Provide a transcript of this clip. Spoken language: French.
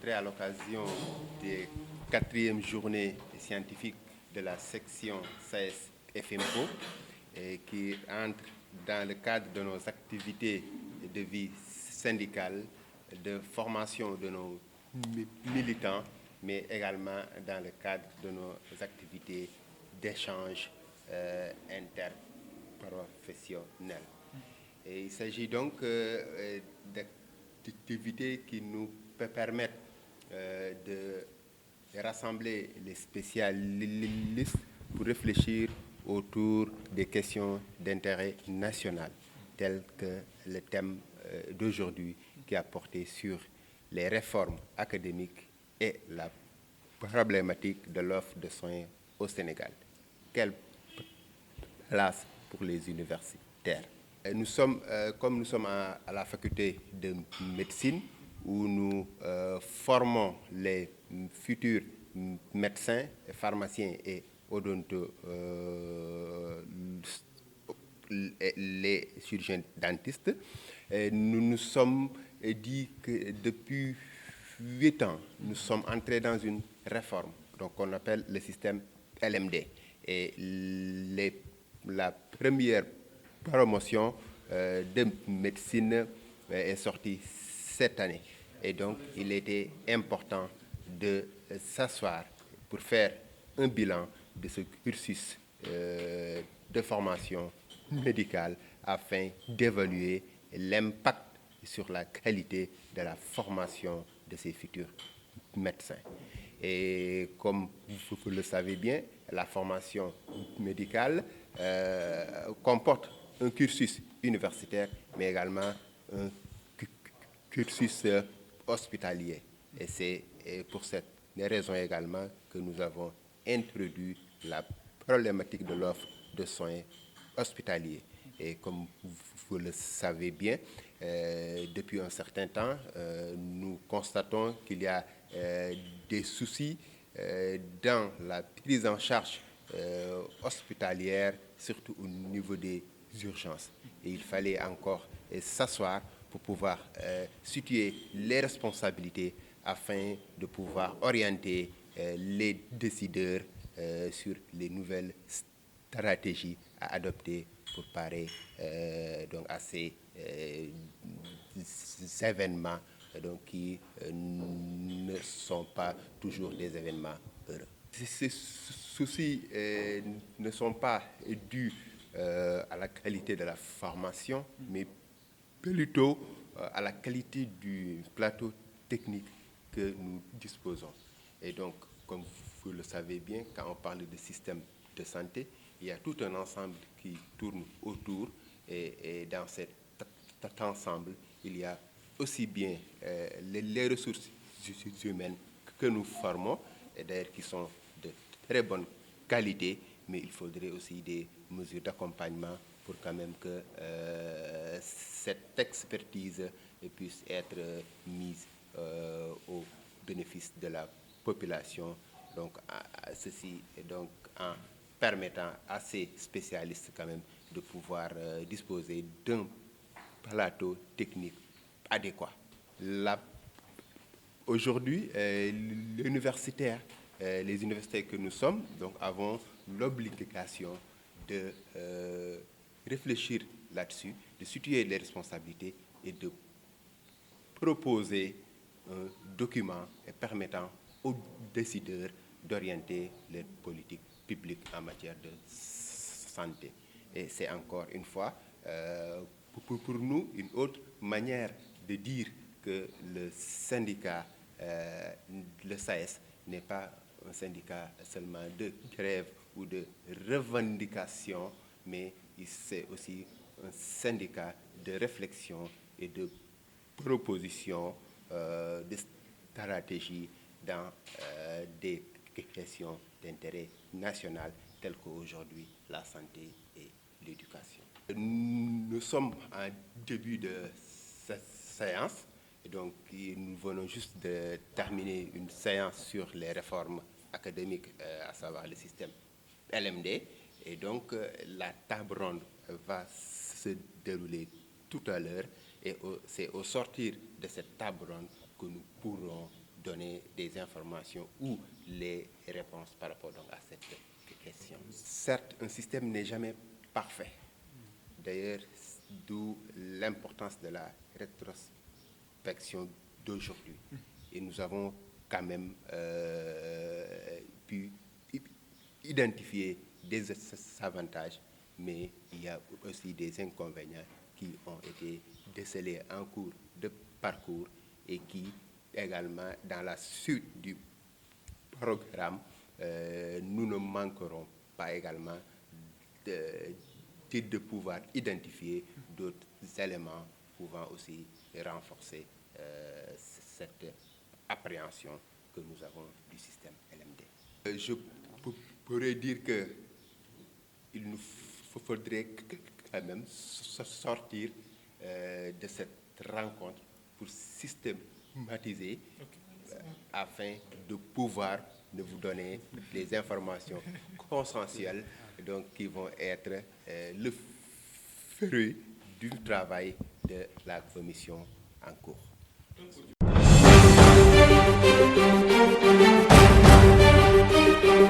rencontrés à l'occasion des 4e journées scientifiques de la section SAES FMO qui entre dans le cadre de nos activités de vie syndicale, de formation de nos militants, mais également dans le cadre de nos activités d'échange interprofessionnel. Et il s'agit donc d'activités qui nous permettent de rassembler les spécialistes pour réfléchir autour des questions d'intérêt national, telles que le thème d'aujourd'hui qui a porté sur les réformes académiques et la problématique de l'offre de soins au Sénégal. Quelle place pour les universitaires? Nous sommes, comme nous sommes à la faculté de médecine, où nous formons les futurs médecins, pharmaciens et les chirurgiens dentistes. Nous nous sommes dit que depuis 8 ans, nous sommes entrés dans une réforme, donc qu'on appelle le système LMD. Et la première promotion de médecine est sortie cette année. Et donc, il était important de s'asseoir pour faire un bilan de ce cursus de formation médicale afin d'évaluer l'impact sur la qualité de la formation de ces futurs médecins. Et comme vous le savez bien, la formation médicale comporte un cursus universitaire, mais également un cursus hospitalier. Et c'est pour cette raison également que nous avons introduit la problématique de l'offre de soins hospitaliers. Et comme vous le savez bien, depuis un certain temps, nous constatons qu'il y a des soucis dans la prise en charge hospitalière, surtout au niveau des urgences. Et il fallait encore s'asseoir pour pouvoir situer les responsabilités afin de pouvoir orienter les décideurs sur les nouvelles stratégies à adopter pour parer donc à ces événements donc, qui ne sont pas toujours des événements heureux. Ces soucis ne sont pas dus à la qualité de la formation, mais plutôt à la qualité du plateau technique que nous disposons. Et donc, comme vous le savez bien, quand on parle de système de santé, il y a tout un ensemble qui tourne autour et dans cet ensemble, il y a aussi bien les ressources humaines que nous formons, et d'ailleurs qui sont de très bonne qualité, mais il faudrait aussi des mesures d'accompagnement pour quand même que cette expertise puisse être mise au bénéfice de la population. Donc, ceci donc en permettant à ces spécialistes quand même de pouvoir disposer d'un plateau technique adéquat. Aujourd'hui, les universitaires que nous sommes donc, avons l'obligation de réfléchir là-dessus, de situer les responsabilités et de proposer un document permettant aux décideurs d'orienter les politiques publiques en matière de santé. Et c'est encore une fois, pour nous, une autre manière de dire que le syndicat, le SAES, n'est pas un syndicat seulement de grève ou de revendication, mais c'est aussi un syndicat de réflexion et de proposition de stratégie dans des questions d'intérêt national telles qu'aujourd'hui la santé et l'éducation. Nous sommes en début de cette séance, et donc nous venons juste de terminer une séance sur les réformes académiques, à savoir le système LMD, et donc la table ronde va se dérouler tout à l'heure, et c'est au sortir de cette table ronde que nous pourrons donner des informations ou les réponses par rapport donc à cette question. Certes, un système n'est jamais parfait. D'ailleurs, d'où l'importance de la rétrospection d'aujourd'hui. Et nous avons quand même pu identifier des avantages, mais il y a aussi des inconvénients qui ont été décelés en cours de parcours et qui également, dans la suite du programme, nous ne manquerons pas également de pouvoir identifier d'autres éléments pouvant aussi renforcer cette appréhension que nous avons du système LMD. Je pourrais dire qu'il nous faudrait quand même sortir de cette rencontre pour systématiser afin de pouvoir vous donner des informations consensuelles donc, qui vont être le fruit du travail de la commission en cours.